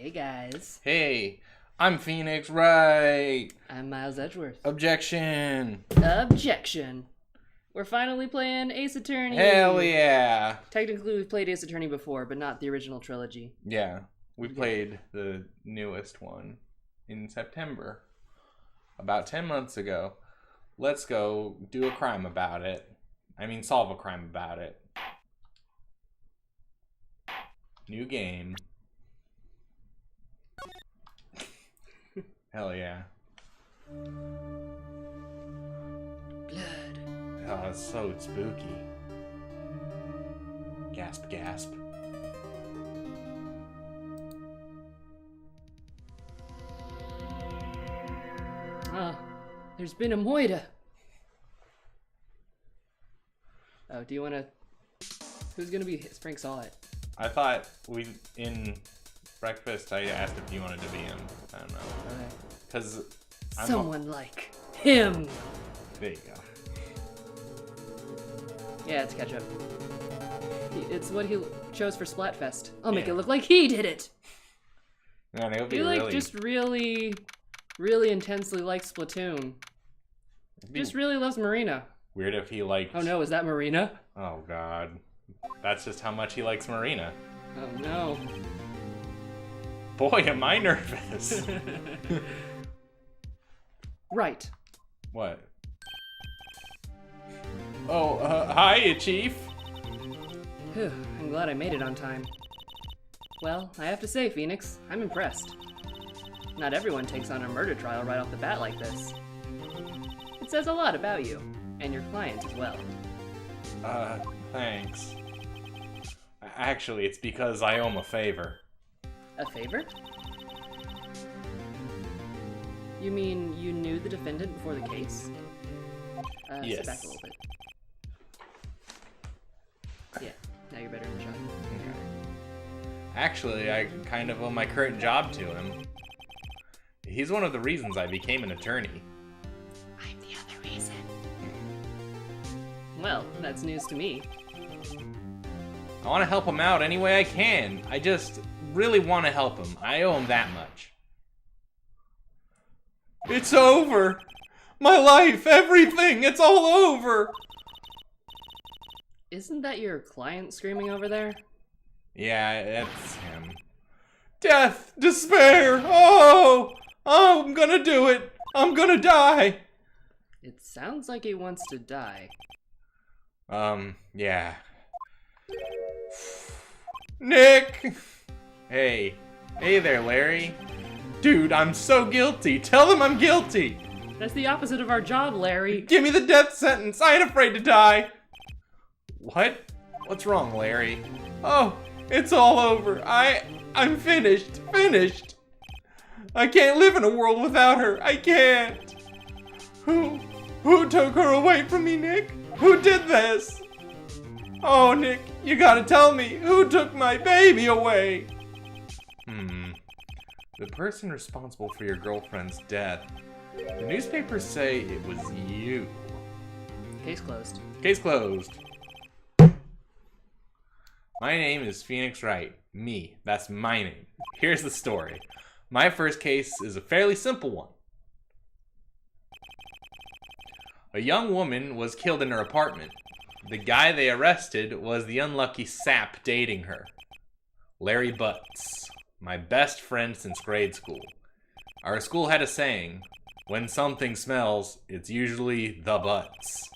Hey guys. Hey, I'm Phoenix Wright. I'm Miles Edgeworth. Objection. Objection. We're finally playing Ace Attorney. Hell yeah. Technically, we've played Ace Attorney before, but not the original trilogy. Yeah, we played the newest one in September, about 10 months ago. Let's go do a crime about it. Solve a crime about it. New game. Hell yeah. Blood. Oh, it's so spooky. Gasp, gasp. Oh, there's been a moida. Oh, do you want to... Who's going to be... Frank saw it. I thought in breakfast, I asked if you wanted to be him. I don't know. Okay. Because someone like him. There you go. Yeah, it's ketchup. It's what he chose for Splatfest. I'll make it look like he did it. Man, it'll be He really... just really intensely likes Splatoon. Just really loves Marina. Weird if he liked... Oh no, is that Marina? Oh god. That's just how much he likes Marina. Oh no. Boy, am I nervous. Right. What? Oh, hi, Chief. Phew, I'm glad I made it on time. Well, I have to say, Phoenix, I'm impressed. Not everyone takes on a murder trial right off the bat like this. It says a lot about you, and your client as well. Thanks. Actually, it's because I owe him a favor. A favor? You mean you knew the defendant before the case? Yes. Sit back a little bit. Yeah, now you're better in the shot. Okay. Actually, I kind of owe my current job to him. He's one of the reasons I became an attorney. I'm the other reason. Well, that's news to me. I want to help him out any way I can. I just really want to help him. I owe him that much. It's over! My life, everything, it's all over! Isn't that your client screaming over there? Yeah, that's him. Death! Despair! Oh! Oh, I'm gonna do it! I'm gonna die! It sounds like he wants to die. Yeah. Nick! Hey. Hey there, Larry. Dude, I'm so guilty. Tell them I'm guilty. That's the opposite of our job, Larry. Give me the death sentence. I ain't afraid to die. What? What's wrong, Larry? Oh, it's all over. I'm finished. Finished. I can't live in a world without her. I can't. Who took her away from me, Nick? Who did this? Oh, Nick, you gotta tell me, who took my baby away? The person responsible for your girlfriend's death. The newspapers say it was you. Case closed. Case closed. My name is Phoenix Wright. Me. That's my name. Here's the story. My first case is a fairly simple one. A young woman was killed in her apartment. The guy they arrested was the unlucky sap dating her. Larry Butts, my best friend since grade school. Our school had a saying, when something smells, it's usually the butts.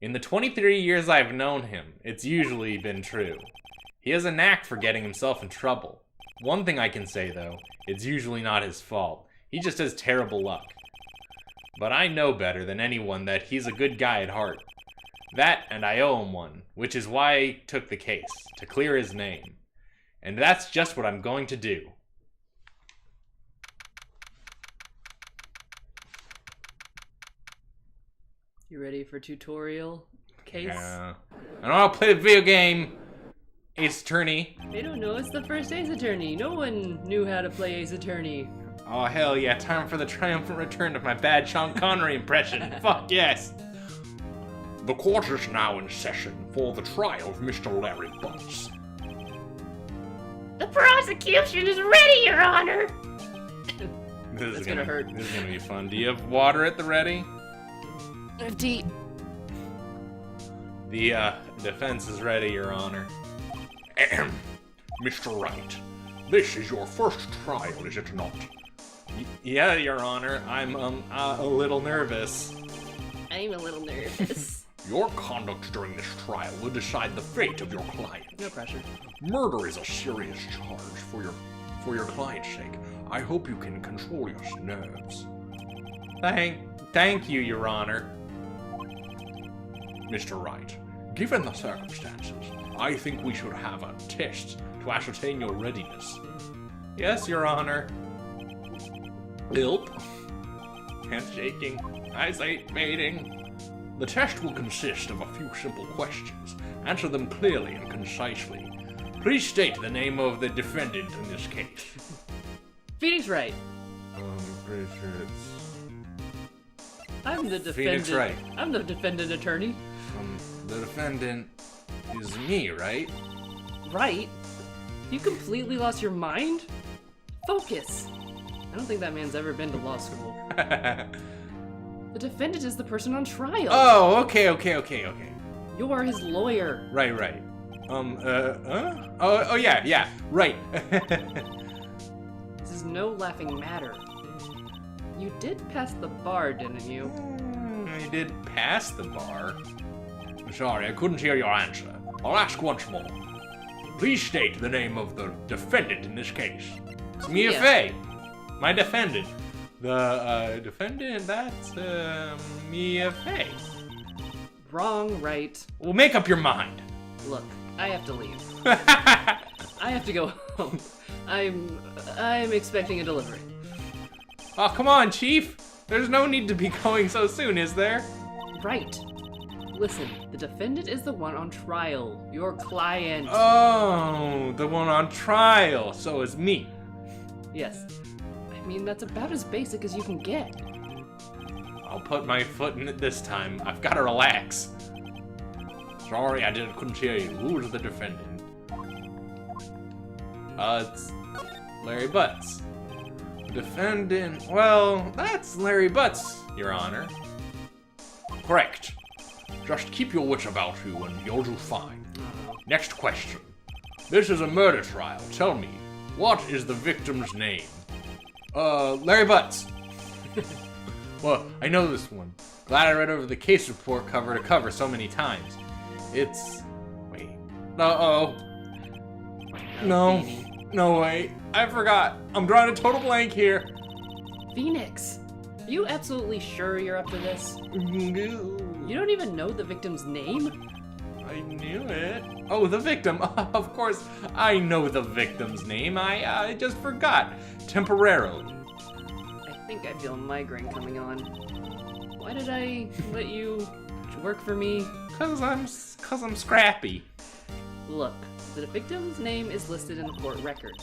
In the 23 years I've known him, it's usually been true. He has a knack for getting himself in trouble. One thing I can say though, it's usually not his fault. He just has terrible luck. But I know better than anyone that he's a good guy at heart. That, and I owe him one, which is why I took the case, to clear his name. And that's just what I'm going to do. You ready for tutorial case? Yeah. I don't want to play the video game, Ace Attorney. They don't know it's the first Ace Attorney. No one knew how to play Ace Attorney. Oh, hell yeah. Time for the triumphant return of my bad Sean Connery impression. Fuck yes. The court is now in session for the trial of Mr. Larry Butts. The process execution is ready, Your Honor. This is gonna hurt. This is gonna be fun. Do you have water at the ready? I have tea. The defense is ready, Your Honor. Ahem. Mr. Wright, this is your first trial, is it not? Yeah, Your Honor. I'm a little nervous. I'm a little nervous. Your conduct during this trial will decide the fate of your client. No pressure. Murder is a serious charge for your client's sake. I hope you can control your nerves. Thank you, Your Honor. Mr. Wright, given the circumstances, I think we should have a test to ascertain your readiness. Yes, Your Honor. Ilp. Handshaking. Eyesight fading. The test will consist of a few simple questions. Answer them clearly and concisely. Please state the name of the defendant in this case. Phoenix Wright. I'm pretty sure it's... I'm the defendant. Phoenix Wright. I'm the defendant attorney. The defendant is me, right? Right? You completely lost your mind? Focus. I don't think that man's ever been to law school. The defendant is the person on trial. Oh, okay. You are his lawyer. Right. Oh, yeah, right. This is no laughing matter. You did pass the bar, didn't you? You did pass the bar. Sorry, I couldn't hear your answer. I'll ask once more. Please state the name of the defendant in this case. It's Mia Fey, my defendant. The defendant, that's Mia Fey. Wrong, right. Well, make up your mind. Look, I have to leave. I have to go home. I'm expecting a delivery. Oh, come on, Chief. There's no need to be going so soon, is there? Right. Listen, the defendant is the one on trial. Your client. Oh, the one on trial. So is me. Yes. I mean, that's about as basic as you can get. I'll put my foot in it this time. I've got to relax. Sorry, couldn't hear you. Who's the defendant? It's Larry Butts. Defendant, well, that's Larry Butts, Your Honor. Correct. Just keep your wits about you and you'll do fine. Next question. This is a murder trial. Tell me, what is the victim's name? Larry Butts. Well, I know this one. Glad I read over the case report cover to cover so many times. It's... wait. Uh-oh. No. No, wait. I forgot. I'm drawing a total blank here. Phoenix, are you absolutely sure you're up to this? You don't even know the victim's name? I knew it. Oh, the victim. Of course, I know the victim's name. I just forgot. Temporarily. I think I feel a migraine coming on. Why did I let you work for me? Cause I'm scrappy. Look, the victim's name is listed in the court record.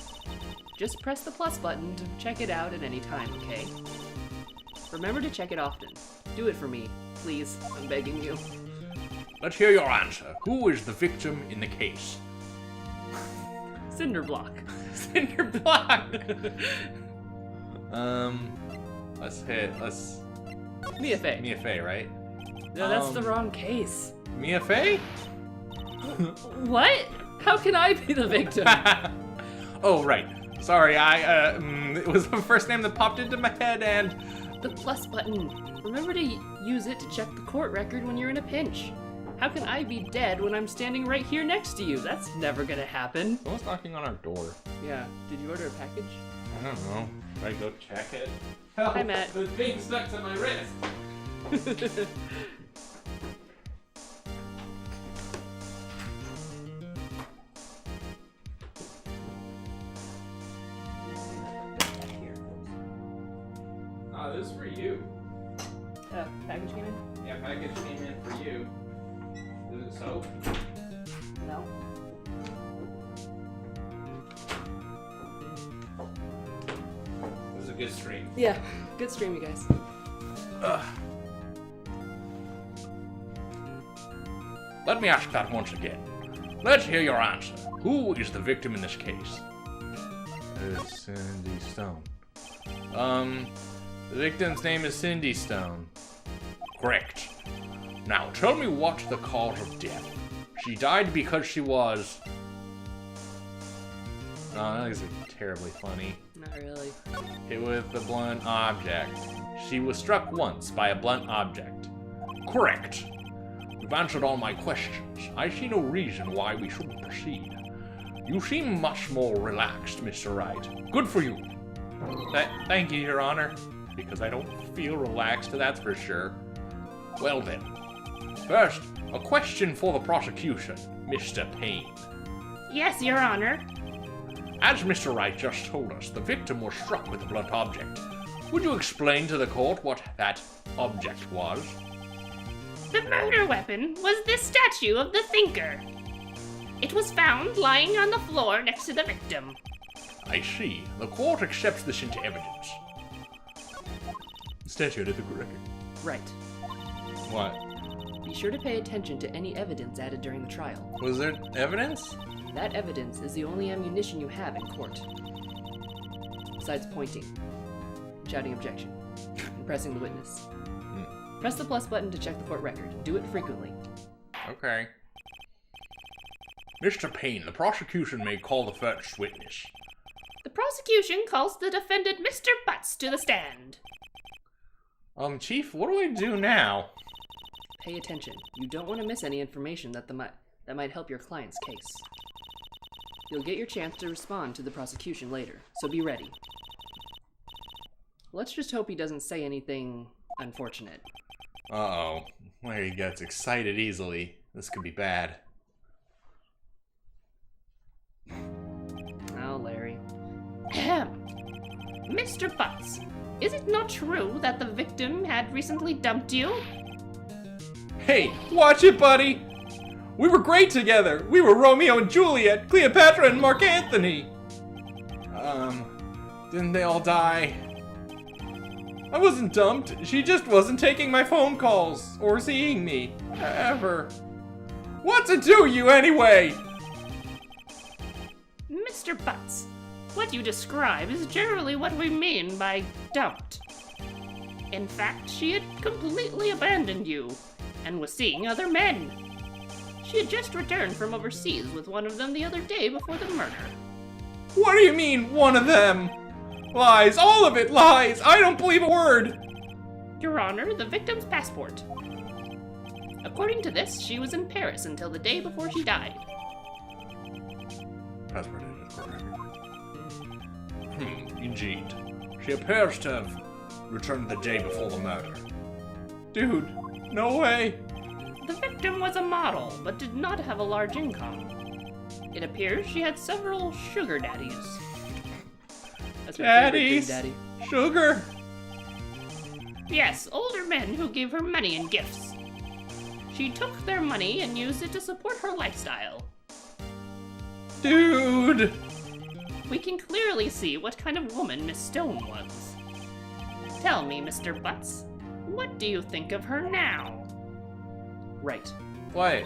Just press the plus button to check it out at any time, okay? Remember to check it often. Do it for me, please. I'm begging you. Let's hear your answer. Who is the victim in the case? Cinderblock. Cinderblock. Let's Mia Fey. Mia Fey, right? No, that's the wrong case. Mia Fey? What? How can I be the victim? Oh, right. Sorry, it was the first name that popped into my head and... The plus button. Remember to use it to check the court record when you're in a pinch. How can I be dead when I'm standing right here next to you? That's never gonna happen. Someone's knocking on our door. Yeah. Did you order a package? I don't know. Should I go check it? Hi, Matt. The thing stuck to my wrist. This is for you. Package came in? Yeah, package came in for you. Is it soap? No. This is a good stream. Yeah. Good stream, you guys. Let me ask that once again. Let's hear your answer. Who is the victim in this case? Cindy Stone. The victim's name is Cindy Stone. Correct. Now, tell me what the cause of death. She died because she was... Oh, that is terribly funny. Not really. Hit with a blunt object. She was struck once by a blunt object. Correct. You've answered all my questions. I see no reason why we shouldn't proceed. You seem much more relaxed, Mr. Wright. Good for you. Thank you, Your Honor. Because I don't feel relaxed, that's for sure. Well then. First, a question for the prosecution, Mr. Payne. Yes, Your Honor. As Mr. Wright just told us, the victim was struck with a blunt object. Would you explain to the court what that object was? The murder weapon was the statue of the thinker. It was found lying on the floor next to the victim. I see. The court accepts this into evidence. Statue at the record. Right. What? Be sure to pay attention to any evidence added during the trial. Was there evidence? That evidence is the only ammunition you have in court. Besides pointing, shouting objection, and pressing the witness. Press the plus button to check the court record. Do it frequently. Okay. Mr. Payne, the prosecution may call the first witness. The prosecution calls the defendant Mr. Butts to the stand. Chief, what do I do now? Pay attention. You don't want to miss any information that might help your client's case. You'll get your chance to respond to the prosecution later, so be ready. Let's just hope he doesn't say anything unfortunate. Uh-oh. Larry gets excited easily. This could be bad. Oh, Larry. Ahem. Mr. Butts, is it not true that the victim had recently dumped you? Hey, watch it, buddy! We were great together! We were Romeo and Juliet, Cleopatra and Mark Antony! Didn't they all die? I wasn't dumped. She just wasn't taking my phone calls or seeing me. Ever. What's it do you anyway? Mr. Butts, what you describe is generally what we mean by dumped. In fact, she had completely abandoned you and was seeing other men. She had just returned from overseas with one of them the other day before the murder. What do you mean, one of them? Lies, all of it lies! I don't believe a word! Your Honor, the victim's passport. According to this, she was in Paris until the day before she died. Passport is correct. Indeed. She appears to have returned the day before the murder. Dude, no way! The victim was a model, but did not have a large income. It appears she had several sugar daddies. That's my favorite Daddies! Big Daddy. Sugar! Yes, older men who gave her money and gifts. She took their money and used it to support her lifestyle. Dude! We can clearly see what kind of woman Miss Stone was. Tell me, Mr. Butts, what do you think of her now? Right. What?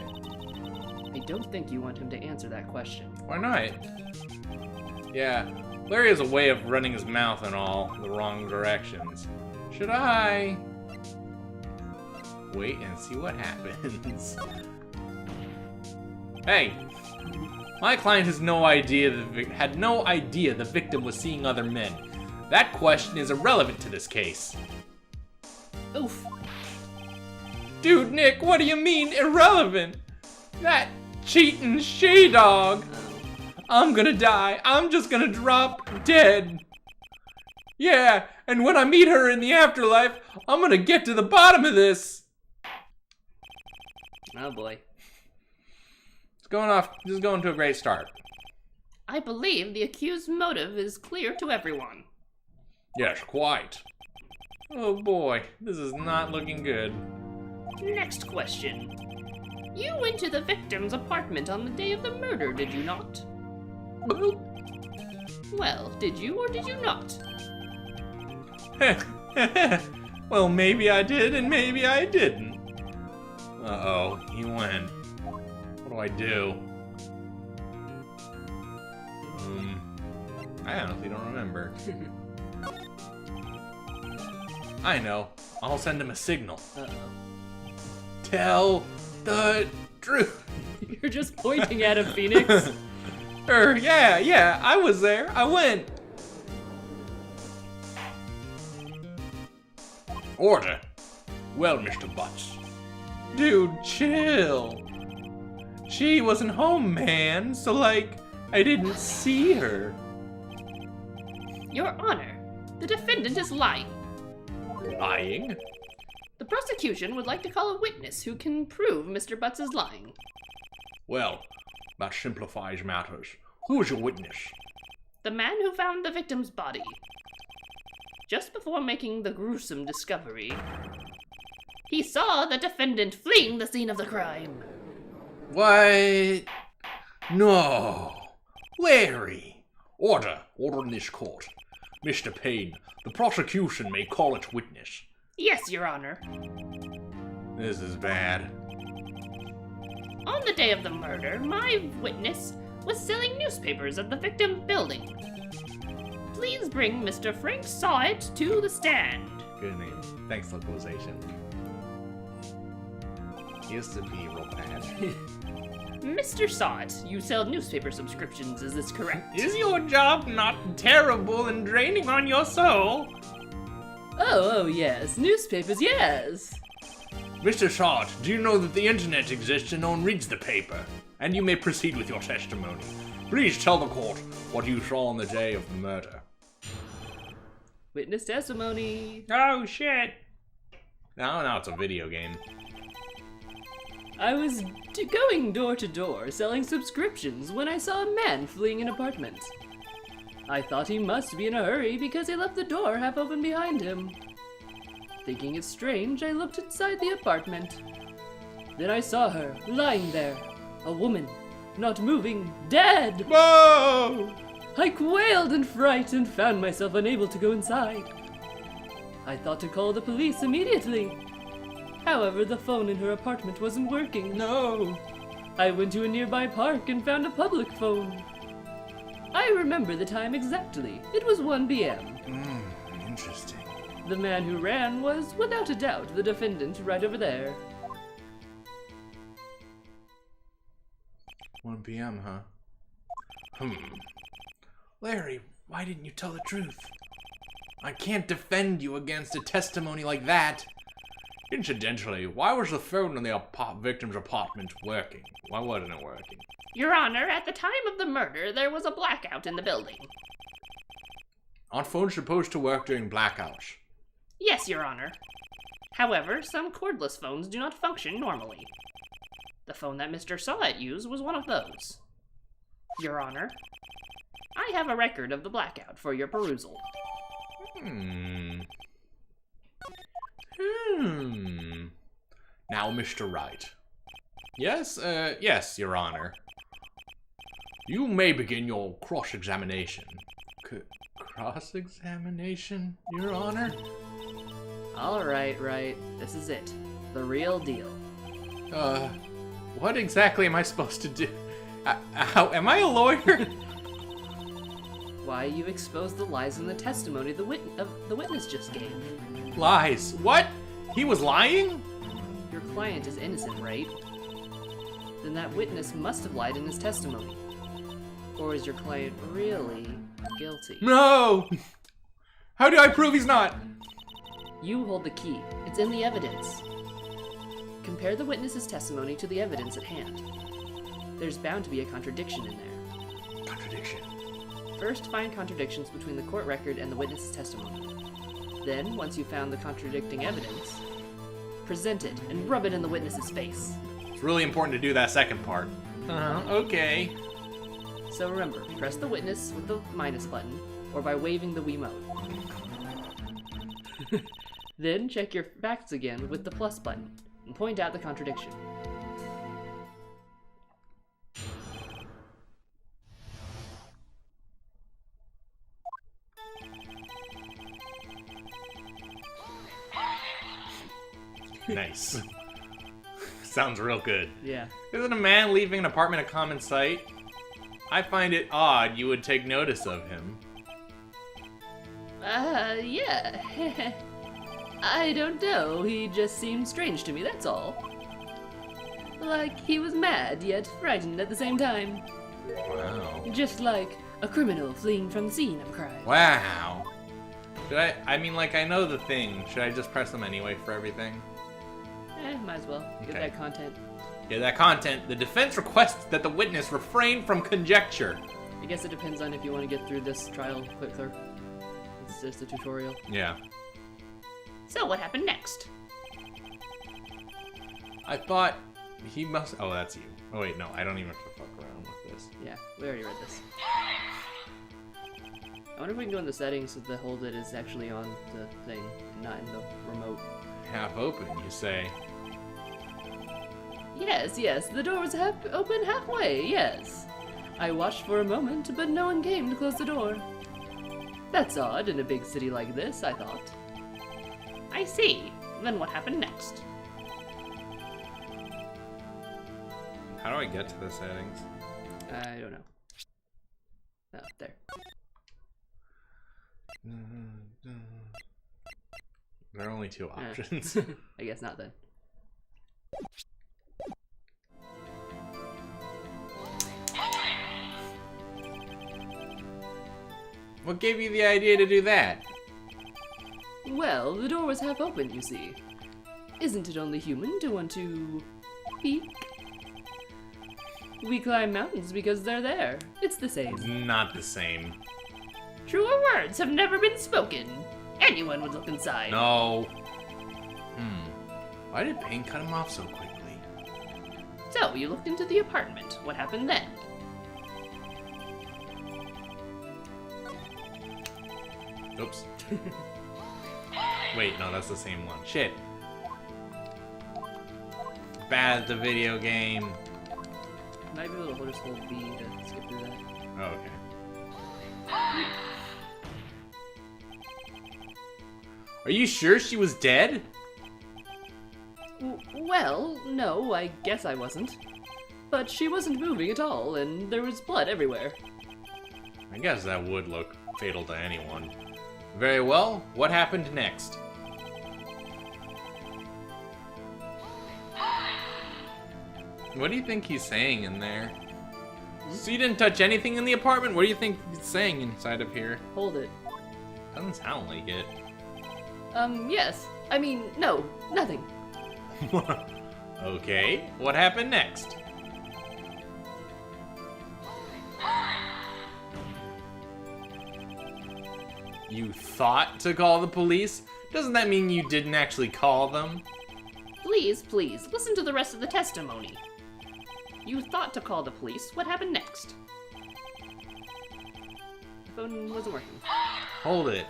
I don't think you want him to answer that question. Why not? Yeah, Larry has a way of running his mouth in all the wrong directions. Should I wait and see what happens? Hey, my client has no idea had no idea the victim was seeing other men. That question is irrelevant to this case. Oof. Dude, Nick, what do you mean irrelevant? That cheating she-dog. I'm gonna die. I'm just gonna drop dead. Yeah, and when I meet her in the afterlife, I'm gonna get to the bottom of this. Oh boy. It's going off, this is going to a great start. I believe the accused's motive is clear to everyone. Yes, quite. Oh boy, this is not looking good. Next question. You went to the victim's apartment on the day of the murder, did you not? Well, did you or did you not? Well, maybe I did and maybe I didn't. Uh-oh, he went. What do I do? I honestly don't remember. I know. I'll send him a signal. Uh-oh. Tell the truth. You're just pointing at him, Phoenix. Yeah, I was there. I went. Order. Well, Mr. Butts. Dude, chill. She wasn't home, man, so like, I didn't see her. Your Honor, the defendant is lying. Lying? The prosecution would like to call a witness who can prove Mr. Butts is lying. Well, that simplifies matters. Who is your witness? The man who found the victim's body. Just before making the gruesome discovery, he saw the defendant fleeing the scene of the crime. What? No. Larry. Order in this court. Mr. Payne, the prosecution may call its witness. Yes, Your Honor. This is bad. On the day of the murder, my witness was selling newspapers at the victim building. Please bring Mr. Frank Sawit to the stand. Good name. Thanks, localization. Used to be real bad. Mr. Sawit, you sell newspaper subscriptions, is this correct? Is your job not terrible and draining on your soul? Oh, yes. Newspapers, yes. Mr. Sawit, do you know that the internet exists and no one reads the paper? And you may proceed with your testimony. Please tell the court what you saw on the day of the murder. Witness testimony. Oh, shit. No, it's a video game. I was going door to door selling subscriptions when I saw a man fleeing an apartment. I thought he must be in a hurry because he left the door half open behind him. Thinking it strange, I looked inside the apartment. Then I saw her, lying there. A woman, not moving, dead! Whoa! I quailed in fright and found myself unable to go inside. I thought to call the police immediately. However, the phone in her apartment wasn't working. No! I went to a nearby park and found a public phone. I remember the time exactly. It was 1 p.m. Interesting. The man who ran was, without a doubt, the defendant right over there. 1 p.m., huh? Larry, why didn't you tell the truth? I can't defend you against a testimony like that. Incidentally, why was the phone in the victim's apartment working? Why wasn't it working? Your Honor, at the time of the murder, there was a blackout in the building. Aren't phones supposed to work during blackouts? Yes, Your Honor. However, some cordless phones do not function normally. The phone that Mr. Sawit used was one of those. Your Honor, I have a record of the blackout for your perusal. Now, Mr. Wright. Yes, Your Honor. You may begin your cross-examination. Cross-examination, Your Honor? Alright, right. This is it. The real deal. What exactly am I supposed to do? Am I a lawyer? Why, you exposed the lies in the testimony the witness just gave. Lies. What? He was lying? Your client is innocent, right? Then that witness must have lied in his testimony. Or is your client really guilty? No! How do I prove he's not? You hold the key. It's in the evidence. Compare the witness's testimony to the evidence at hand. There's bound to be a contradiction in there. Contradiction. First, find contradictions between the court record and the witness's testimony. Then, once you've found the contradicting evidence, present it and rub it in the witness's face. It's really important to do that second part. Okay. So remember, press the witness with the minus button, or by waving the Wiimote. Then check your facts again with the plus button, and point out the contradiction. Nice. Sounds real good. Yeah. Isn't a man leaving an apartment a common sight? I find it odd you would take notice of him. Yeah. I don't know, he just seemed strange to me, that's all. Like he was mad, yet frightened at the same time. Wow. Just like a criminal fleeing from the scene of crime. Wow. Should I mean, like, I know the thing. Should I just press them anyway for everything? Might as well. Get Okay. that content. Yeah, that content. The defense requests that the witness refrain from conjecture. I guess it depends on if you want to get through this trial quicker. It's just a tutorial. Yeah. So what happened next? I thought he must... Oh, that's you. Oh, wait, no. I don't even have to fuck around with this. Yeah, we already read this. I wonder if we can go in the settings so the hold it is actually on the thing and not in the remote. Half open, you say. Yes, the door was open halfway, yes. I watched for a moment, but no one came to close the door. That's odd in a big city like this, I thought. I see. Then what happened next? How do I get to the settings? I don't know. Oh, there. There are only two options. I guess not then. What gave you the idea to do that? Well, the door was half open, you see. Isn't it only human to want to peek? We climb mountains because they're there. It's the same. Not the same. Truer words have never been spoken. Anyone would look inside. No. Why did Payne cut him off so quickly? So you looked into the apartment. What happened then? Oops. Wait, no, that's the same one. Shit. Bad at the video game. Might be able to just hold B to skip through that. Oh, okay. Are you sure she was dead? Well, no, I guess I wasn't. But she wasn't moving at all, and there was blood everywhere. I guess that would look fatal to anyone. Very well, what happened next? What do you think he's saying in there? So you didn't touch anything in the apartment? What do you think he's saying inside of here? Hold it. Doesn't sound like it. Yes. I mean, no, nothing. Okay, what happened next? You thought to call the police? Doesn't that mean you didn't actually call them? Please, listen to the rest of the testimony. You thought to call the police. What happened next? The phone wasn't working. Hold it.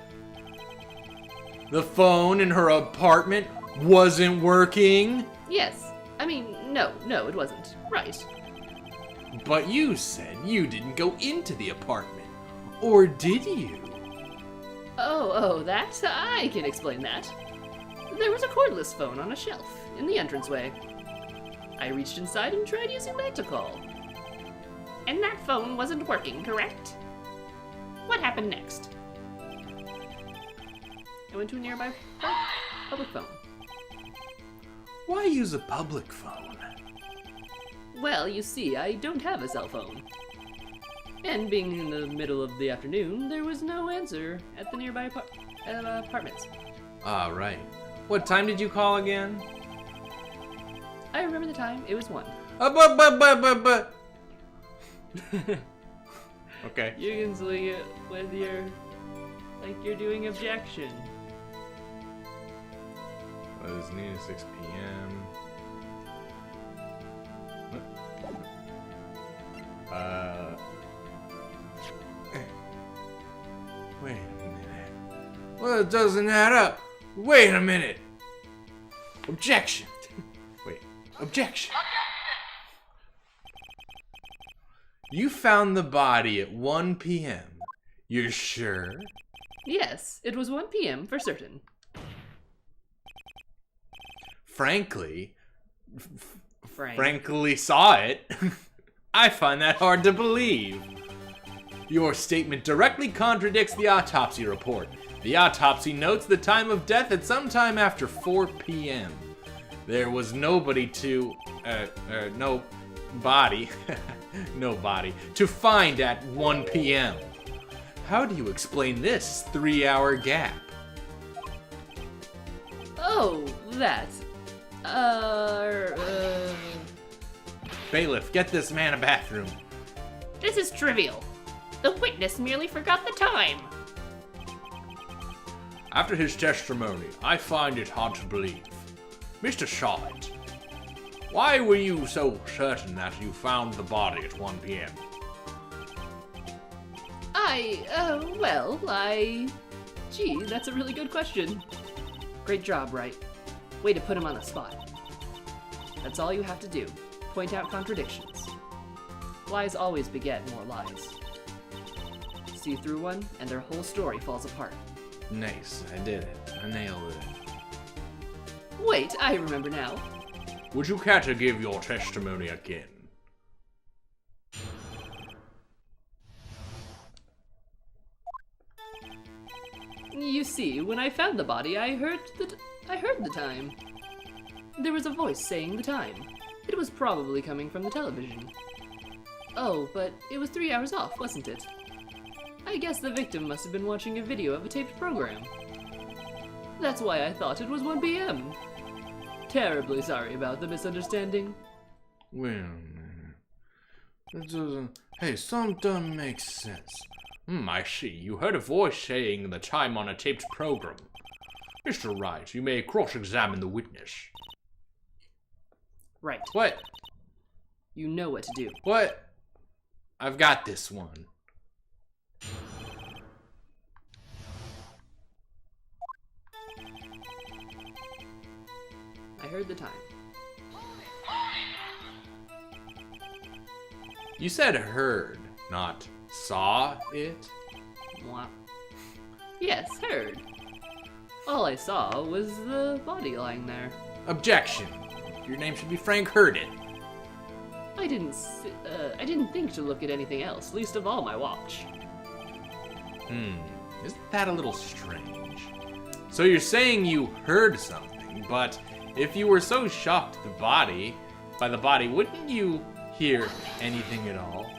The phone in her apartment wasn't working? Yes. I mean, no, it wasn't. Right. But you said you didn't go into the apartment. Or did you? Oh, that? I can explain that. There was a cordless phone on a shelf in the entranceway. I reached inside and tried using that to call. And that phone wasn't working, correct? What happened next? I went to a nearby public phone. Why use a public phone? Well, you see, I don't have a cell phone. And being in the middle of the afternoon, there was no answer at the nearby apartments. Ah, right. What time did you call again? I remember the time. It was 1. Okay. You can swing it with your... like you're doing objection. It was noon, 6 p.m. Wait a minute. Well, it doesn't add up. Wait a minute. Objection. Wait. Objection. You found the body at 1 p.m. You're sure? Yes, it was 1 p.m. for certain. Frankly, Frank. frankly saw it. I find that hard to believe. Your statement directly contradicts the autopsy report. The autopsy notes the time of death at sometime after 4 p.m. There was nobody to, no body, no body, to find at 1 p.m. How do you explain this 3-hour gap? Oh, that. Bailiff, get this man a bathroom. This is trivial. The witness merely forgot the time. After his testimony, I find it hard to believe. Mr. Charlotte, why were you so certain that you found the body at 1 p.m.? Gee, that's a really good question. Great job, Wright. Way to put him on the spot. That's all you have to do. Point out contradictions. Lies always beget more lies. See through one, and their whole story falls apart. Nice, I did it. I nailed it. Wait, I remember now. Would you care to give your testimony again? You see, when I found the body, I heard the time. There was a voice saying the time. It was probably coming from the television. Oh, but it was 3 hours off, wasn't it? I guess the victim must have been watching a video of a taped program. That's why I thought it was 1 p.m. Terribly sorry about the misunderstanding. Wait a minute. That doesn't... Hey, some doesn't make sense. I see. You heard a voice saying the time on a taped program. Mr. Wright, you may cross-examine the witness. Right. What? You know what to do. What? I've got this one. I heard the time. You said heard, not saw it? Mwah. Yes, heard. All I saw was the body lying there. Objection. Your name should be Frank Hearded. I didn't think to look at anything else, least of all my watch. Isn't that a little strange? So you're saying you heard something, but if you were so shocked by the body, wouldn't you hear anything at all?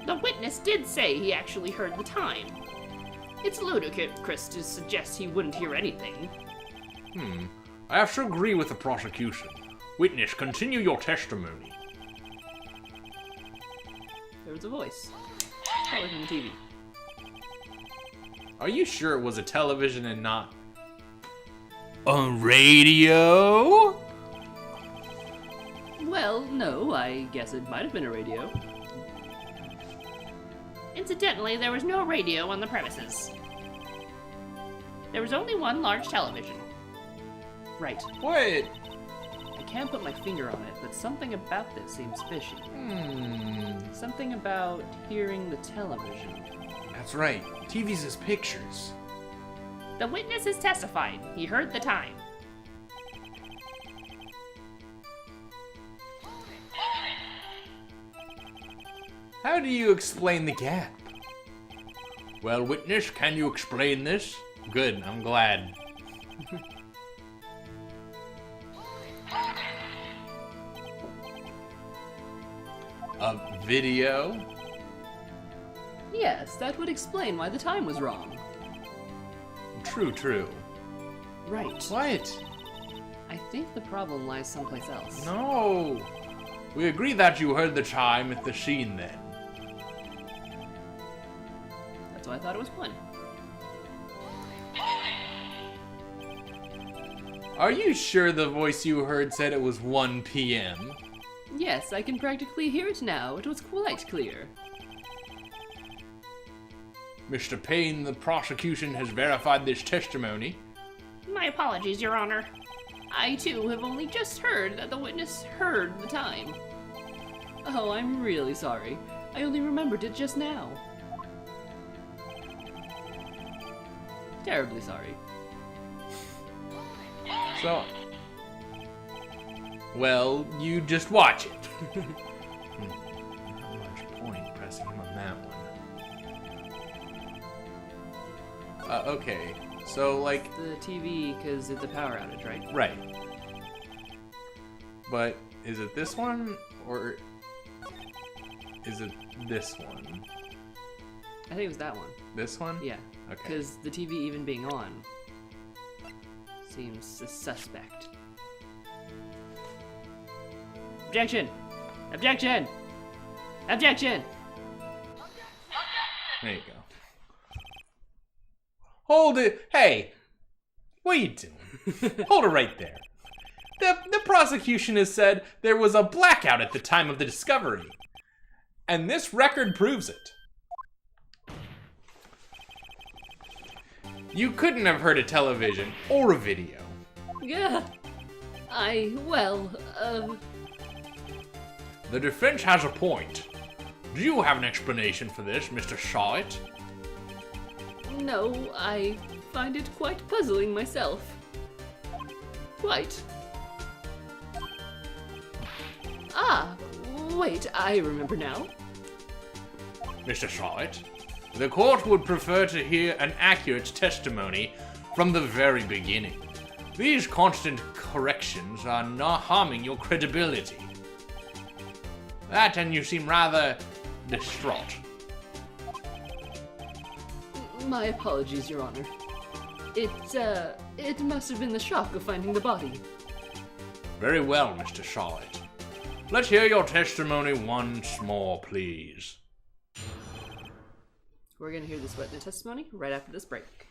The witness did say he actually heard the time. It's ludicrous to suggest he wouldn't hear anything. I have to agree with the prosecution. Witness, continue your testimony. There was a voice. Probably from the TV. Are you sure it was a television and not a radio? Well, no, I guess it might have been a radio. Incidentally, there was no radio on the premises. There was only one large television. Right. What? I can't put my finger on it, but something about this seems fishy. Something about hearing the television. That's right. TV's is pictures. The witness has testified. He heard the time. How do you explain the gap? Well, witness, can you explain this? Good, I'm glad. A video? Yes, that would explain why the time was wrong. True. Right. What? I think the problem lies someplace else. No. We agree that you heard the chime at the scene then. That's why I thought it was 1. Are you sure the voice you heard said it was 1 p.m.? Yes, I can practically hear it now. It was quite clear. Mr. Payne, the prosecution has verified this testimony. My apologies, Your Honor. I, too, have only just heard that the witness heard the time. Oh, I'm really sorry. I only remembered it just now. Terribly sorry. So, well, you just watch it. Not much point pressing him on that one. Okay. So, like... The TV, because it's the power outage, right? Right. But is it this one, or is it this one? I think it was that one. This one? Yeah. Okay. Because the TV even being on seems suspect. Objection! Objection! Objection! There you go. Hold it! Hey! What are you doing? Hold it right there. The prosecution has said there was a blackout at the time of the discovery. And this record proves it. You couldn't have heard a television or a video. Yeah. The defense has a point. Do you have an explanation for this, Mr. Charlotte? No, I find it quite puzzling myself. Quite. Ah, wait, I remember now. Mr. Charlotte, the court would prefer to hear an accurate testimony from the very beginning. These constant corrections are not harming your credibility. That, and you seem rather distraught. My apologies, Your Honor. It must have been the shock of finding the body. Very well, Mr. Charlotte. Let's hear your testimony once more, please. We're gonna hear this witness testimony right after this break.